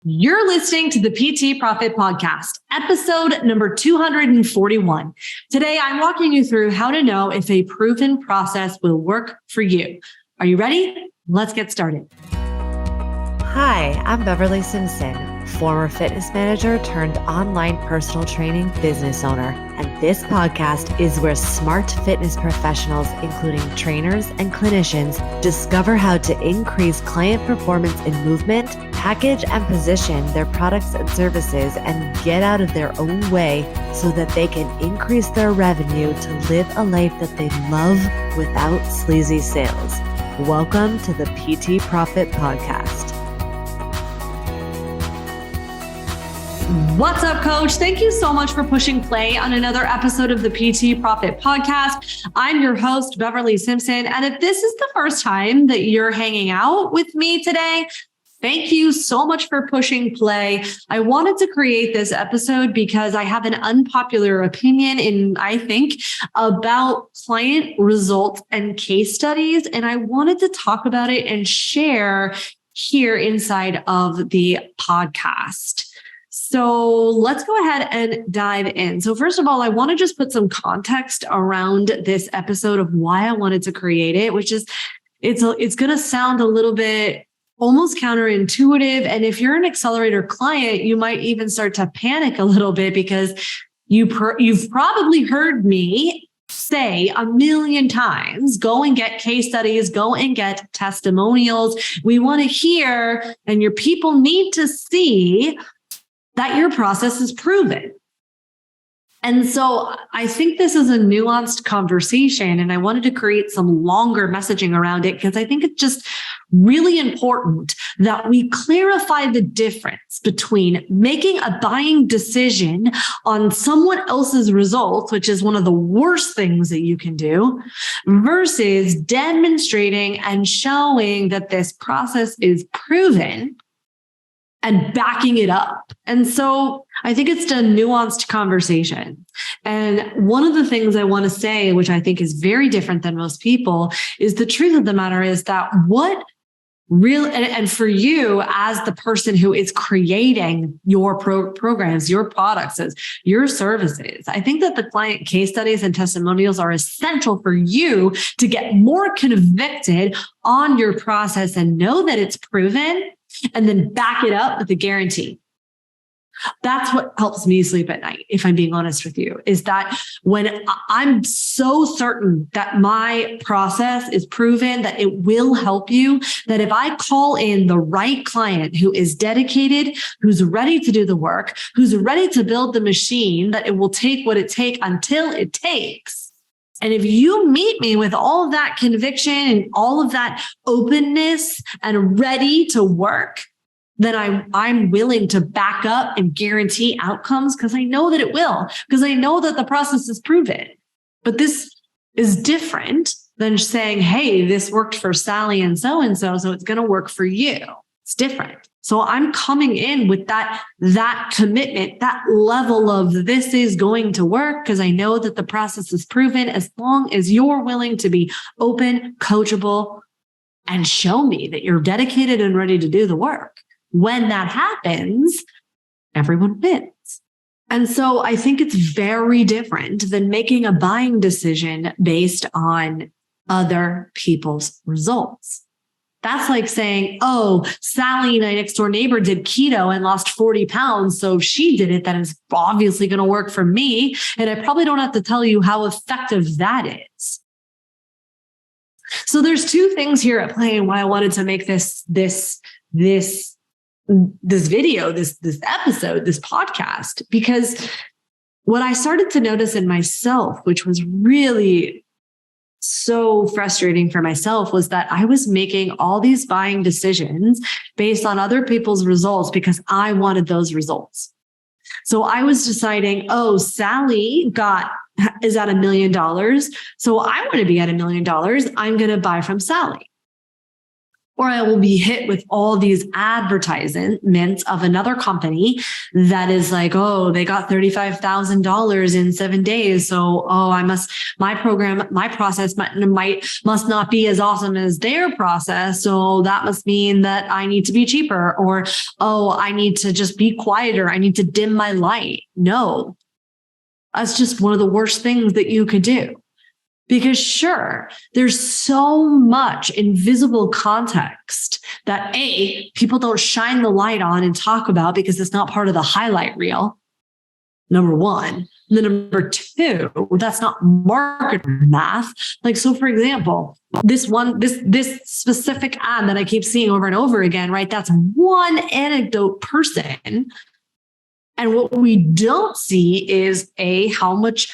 You're listening to the PT Profit Podcast, episode number 241. Today, I'm walking you through how to know if a proven process will work for you. Are you ready? Let's get started. Hi, I'm Beverly Simpson, former fitness manager turned online personal training business owner. And this podcast is where smart fitness professionals, including trainers and clinicians, discover how to increase client performance in movement, package and position their products and services, and get out of their own way so that they can increase their revenue to live a life that they love without sleazy sales. Welcome to the PT Profit Podcast. What's up, coach? Thank you so much for pushing play on another episode of the PT Profit Podcast. I'm your host, Beverly Simpson. And if this is the first time that you're hanging out with me today, thank you so much for pushing play. I wanted to create this episode because I have an unpopular opinion I think, about client results and case studies. And I wanted to talk about it and share here inside of the podcast. So let's go ahead and dive in. So first of all, I want to just put some context around this episode of why I wanted to create it, which is it's going to sound a little bit almost counterintuitive. And if you're an accelerator client, you might even start to panic a little bit because you've probably heard me say a million times, go and get case studies, go and get testimonials. We want to hear, and your people need to see that your process is proven. And so I think this is a nuanced conversation, and I wanted to create some longer messaging around it because I think it's just really important that we clarify the difference between making a buying decision on someone else's results, which is one of the worst things that you can do, versus demonstrating and showing that this process is proven and backing it up. And so I think it's a nuanced conversation. And one of the things I want to say, which I think is very different than most people, is the truth of the matter is that and for you as the person who is creating your programs, your products, your services, I think that the client case studies and testimonials are essential for you to get more convicted on your process and know that it's proven, and then back it up with a guarantee. That's what helps me sleep at night, if I'm being honest with you, is that when I'm so certain that my process is proven, that it will help you, that if I call in the right client who is dedicated, who's ready to do the work, who's ready to build the machine, that it will take what it takes until it takes. And if you meet me with all of that conviction and all of that openness and ready to work, then I'm willing to back up and guarantee outcomes because I know that it will, because I know that the process is proven. But this is different than saying, hey, this worked for Sally and so it's going to work for you. It's different. So I'm coming in with that commitment, that level of this is going to work because I know that the process is proven as long as you're willing to be open, coachable, and show me that you're dedicated and ready to do the work. When that happens, everyone wins. And so I think it's very different than making a buying decision based on other people's results. That's like saying, oh, Sally, my next door neighbor, did keto and lost 40 pounds. So if she did it, then it's obviously going to work for me. And I probably don't have to tell you how effective that is. So there's two things here at play and why I wanted to make this video, this episode, this podcast, because what I started to notice in myself, which was really so frustrating for myself, was that I was making all these buying decisions based on other people's results because I wanted those results. So I was deciding, oh, Sally is at $1 million. So I want to be at $1 million. I'm going to buy from Sally. or I will be hit with all these advertisements of another company that is like, oh, they got $35,000 in 7 days. So, my process must not be as awesome as their process. So that must mean that I need to be cheaper, or, oh, I need to just be quieter. I need to dim my light. No, that's just one of the worst things that you could do. Because sure, there's so much invisible context that people don't shine the light on and talk about because it's not part of the highlight reel. Number one. And then number two, that's not market math. Like, so for example, this specific ad that I keep seeing over and over again, right? That's one anecdote person. And what we don't see is how much,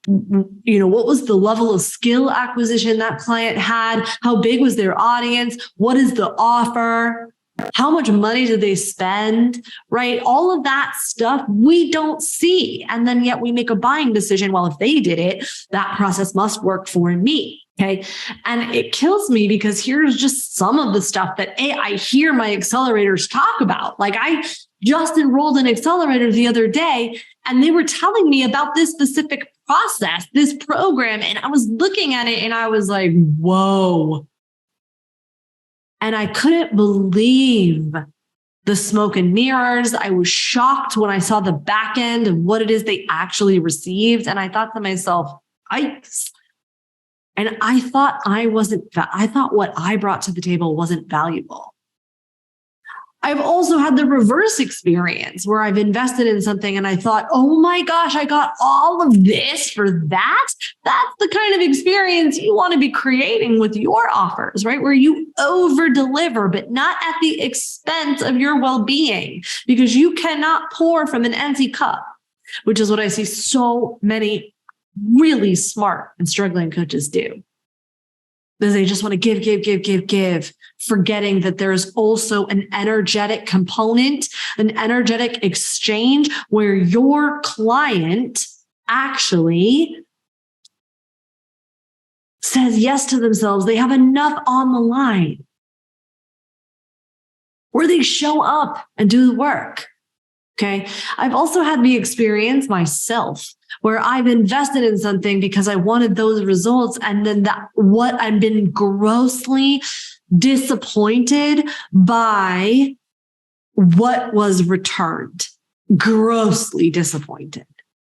what was the level of skill acquisition that client had? How big was their audience? What is the offer? How much money did they spend? Right? All of that stuff we don't see. And then yet we make a buying decision. Well, if they did it, that process must work for me. Okay. And it kills me because here's just some of the stuff that I hear my accelerators talk about. Like, I just enrolled an accelerator the other day, and they were telling me about this specific process, this program. And I was looking at it and I was like, whoa. And I couldn't believe the smoke and mirrors. I was shocked when I saw the back end of what it is they actually received. And I thought to myself, yikes. And I thought I thought what I brought to the table wasn't valuable. I've also had the reverse experience where I've invested in something and I thought, oh my gosh, I got all of this for that. That's the kind of experience you want to be creating with your offers, right? Where you over deliver, but not at the expense of your well-being, because you cannot pour from an empty cup, which is what I see so many really smart and struggling coaches do. Because they just want to give, forgetting that there's also an energetic component, an energetic exchange where your client actually says yes to themselves. They have enough on the line where they show up and do the work. Okay. I've also had the experience myself where I've invested in something because I wanted those results. And then I've been grossly disappointed by what was returned, grossly disappointed.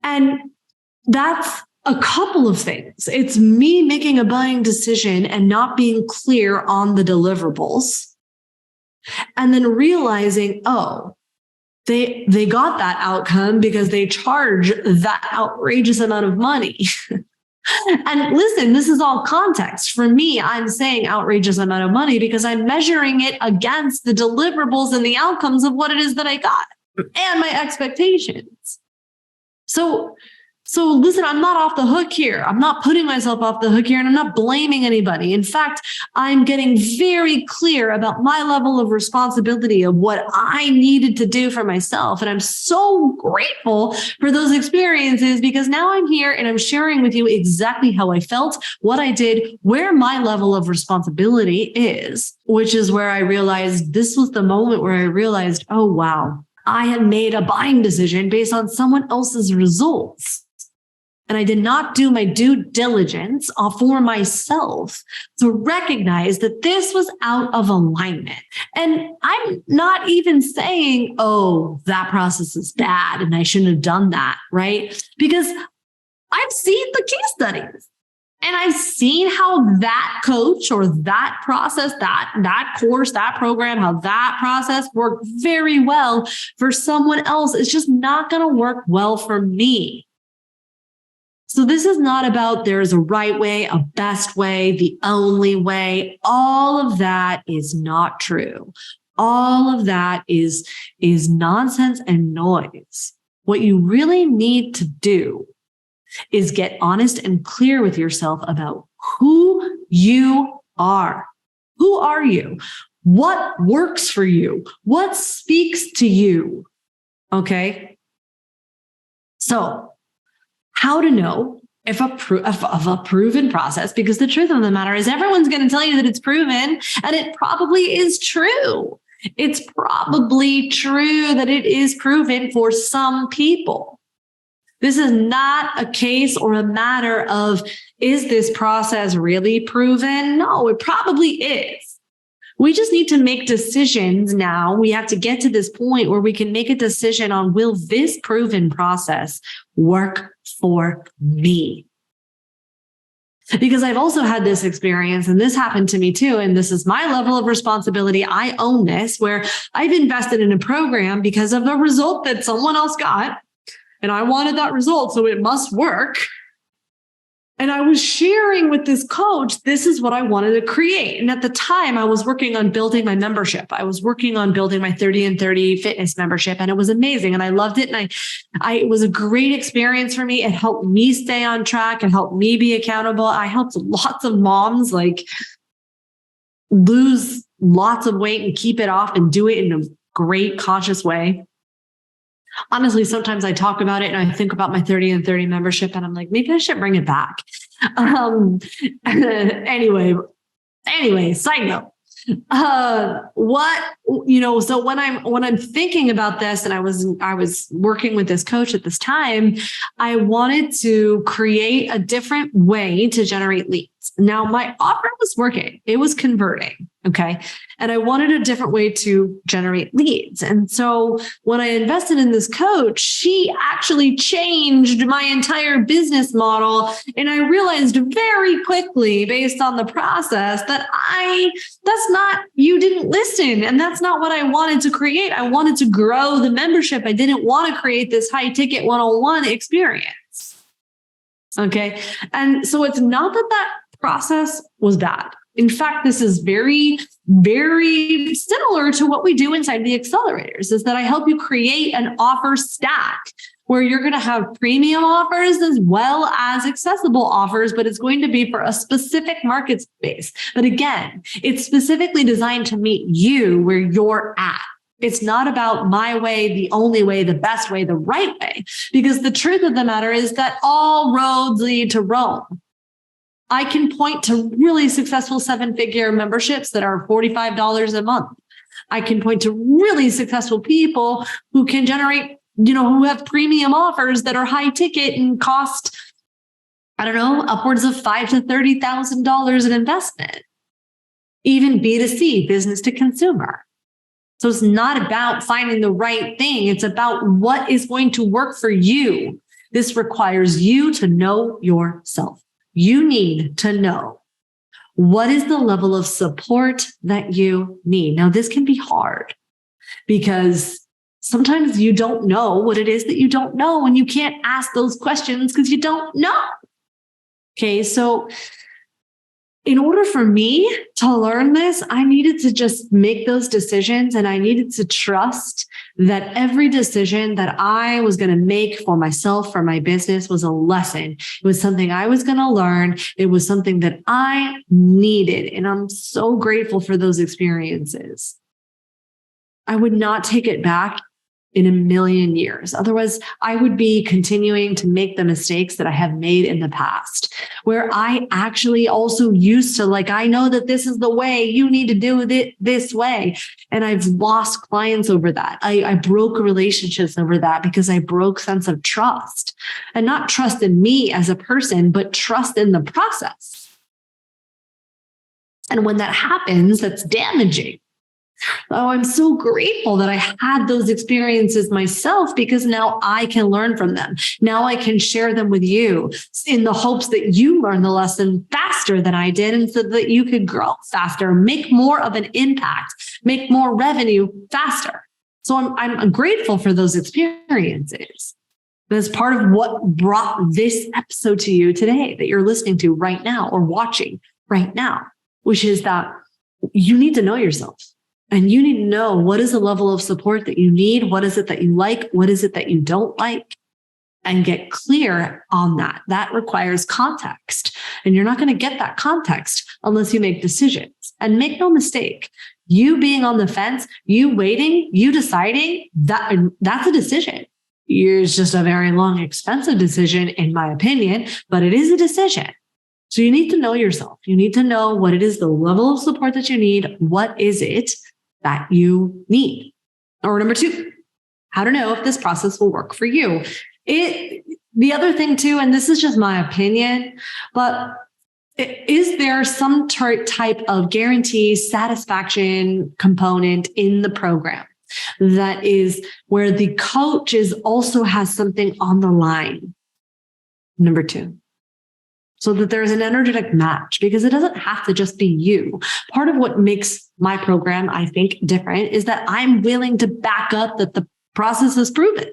And that's a couple of things. It's me making a buying decision and not being clear on the deliverables. And then realizing, they got that outcome because they charge that outrageous amount of money. And listen, this is all context. For me, I'm saying outrageous amount of money because I'm measuring it against the deliverables and the outcomes of what it is that I got and my expectations. So listen, I'm not off the hook here. I'm not putting myself off the hook here, and I'm not blaming anybody. In fact, I'm getting very clear about my level of responsibility of what I needed to do for myself. And I'm so grateful for those experiences because now I'm here and I'm sharing with you exactly how I felt, what I did, where my level of responsibility is, which is where I realized this was the moment where I realized, oh, wow, I had made a buying decision based on someone else's results. And I did not do my due diligence for myself to recognize that this was out of alignment. And I'm not even saying, oh, that process is bad and I shouldn't have done that, right? Because I've seen the case studies and I've seen how that coach or that process, that course, that program, how that process worked very well for someone else. It's just not going to work well for me. So this is not about there's a right way, a best way, the only way. All of that is not true. All of that is nonsense and noise. What you really need to do is get honest and clear with yourself about who you are. Who are you? What works for you? What speaks to you? Okay. So how to know of a proven process, because the truth of the matter is everyone's going to tell you that it's proven, and it probably is true. It's probably true that it is proven for some people. This is not a case or a matter of, is this process really proven? No, it probably is. We just need to make decisions now. We have to get to this point where we can make a decision on, will this proven process work for me? Because I've also had this experience, and this happened to me too, and this is my level of responsibility. I own this, where I've invested in a program because of a result that someone else got, and I wanted that result, so it must work. And I was sharing with this coach, this is what I wanted to create. And at the time, I was working on building my membership. I was working on building my 30 and 30 fitness membership, and it was amazing. And I loved it. And it was a great experience for me. It helped me stay on track. It helped me be accountable. I helped lots of moms lose lots of weight and keep it off and do it in a great conscious way. Honestly, sometimes I talk about it and I think about my 30 and 30 membership, and I'm like, maybe I should bring it back. Anyway, side note. So when I'm thinking about this, and I was working with this coach at this time, I wanted to create a different way to generate leads. Now, my offer was working. It was converting. Okay. And I wanted a different way to generate leads. And so when I invested in this coach, she actually changed my entire business model. And I realized very quickly, based on the process, that you didn't listen. And that's not what I wanted to create. I wanted to grow the membership. I didn't want to create this high ticket one-on-one experience. Okay. And so it's not that process was bad. In fact, this is very, very similar to what we do inside the accelerators, is that I help you create an offer stack where you're going to have premium offers as well as accessible offers, but it's going to be for a specific market space. But again, it's specifically designed to meet you where you're at. It's not about my way, the only way, the best way, the right way, because the truth of the matter is that all roads lead to Rome. I can point to really successful 7-figure memberships that are $45 a month. I can point to really successful people who can generate, who have premium offers that are high ticket and cost, upwards of $5,000 to $30,000 in investment. Even B2C, business to consumer. So it's not about finding the right thing. It's about what is going to work for you. This requires you to know yourself. You need to know what is the level of support that you need. Now, this can be hard because sometimes you don't know what it is that you don't know, and you can't ask those questions because you don't know. Okay, so in order for me to learn this, I needed to just make those decisions, and I needed to trust that every decision that I was going to make for myself, for my business, was a lesson. It was something I was going to learn. It was something that I needed. And I'm so grateful for those experiences. I would not take it back in a million years. Otherwise, I would be continuing to make the mistakes that I have made in the past, where I actually also used to I know that this is the way, you need to do it this way. And I've lost clients over that. I broke relationships over that because I broke sense of trust, and not trust in me as a person, but trust in the process. And when that happens, that's damaging. Oh, I'm so grateful that I had those experiences myself, because now I can learn from them. Now I can share them with you in the hopes that you learn the lesson faster than I did, and so that you could grow faster, make more of an impact, make more revenue faster. So I'm grateful for those experiences. That's part of what brought this episode to you today, that you're listening to right now or watching right now, which is that you need to know yourself. And you need to know, what is the level of support that you need? What is it that you like? What is it that you don't like? And get clear on that. That requires context. And you're not going to get that context unless you make decisions. And make no mistake, you being on the fence, you waiting, you deciding, that's a decision. It's just a very long, expensive decision, in my opinion, but it is a decision. So you need to know yourself. You need to know what it is, the level of support that you need. What is it that you need? Or number two, how to know if this process will work for you. The other thing too, and this is just my opinion, but is there some type of guarantee satisfaction component in the program that is where the coach also has something on the line? Number two, so that there's an energetic match, because it doesn't have to just be you. Part of what makes my program, I think, different is that I'm willing to back up that the process is proven,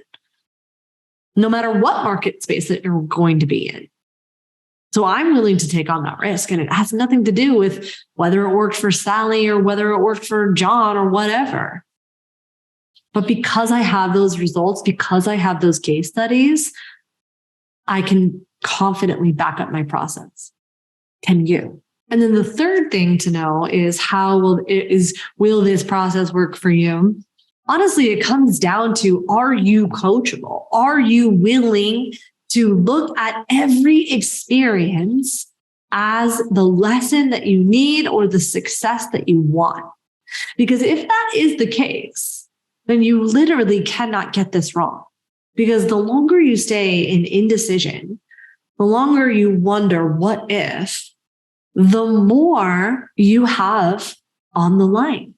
no matter what market space that you're going to be in. So I'm willing to take on that risk, and it has nothing to do with whether it worked for Sally or whether it worked for John or whatever. But because I have those results, because I have those case studies, I can confidently back up my process. Can you? And then the third thing to know is will this process work for you? Honestly, it comes down to, are you coachable? Are you willing to look at every experience as the lesson that you need or the success that you want? Because if that is the case, then you literally cannot get this wrong. Because the longer you stay in indecision, the longer you wonder what if, the more you have on the line,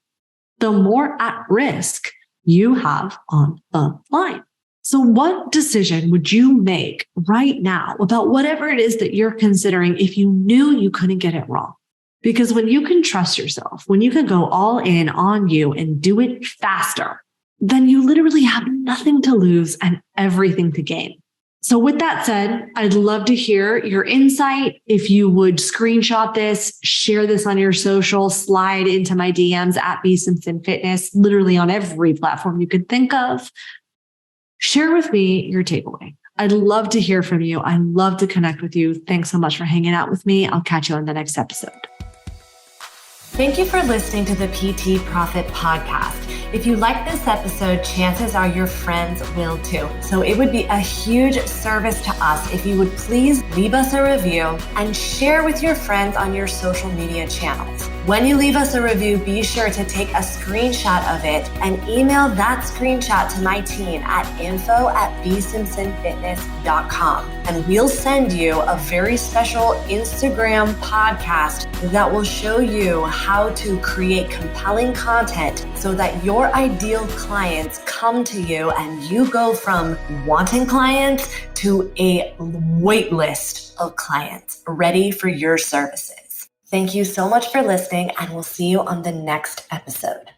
the more at risk you have on the line. So what decision would you make right now about whatever it is that you're considering if you knew you couldn't get it wrong? Because when you can trust yourself, when you can go all in on you and do it faster, then you literally have nothing to lose and everything to gain. So with that said, I'd love to hear your insight. If you would screenshot this, share this on your social, slide into my DMs at bsimpsonfitness, literally on every platform you could think of. Share with me your takeaway. I'd love to hear from you. I'd love to connect with you. Thanks so much for hanging out with me. I'll catch you on the next episode. Thank you for listening to the PT Profit Podcast. If you like this episode, chances are your friends will too. So it would be a huge service to us if you would please leave us a review and share with your friends on your social media channels. When you leave us a review, be sure to take a screenshot of it and email that screenshot to my team at info@bsimpsonfitness.com. And we'll send you a very special Instagram podcast that will show you how to create compelling content so that your ideal clients come to you and you go from wanting clients to a wait list of clients ready for your services. Thank you so much for listening, and we'll see you on the next episode.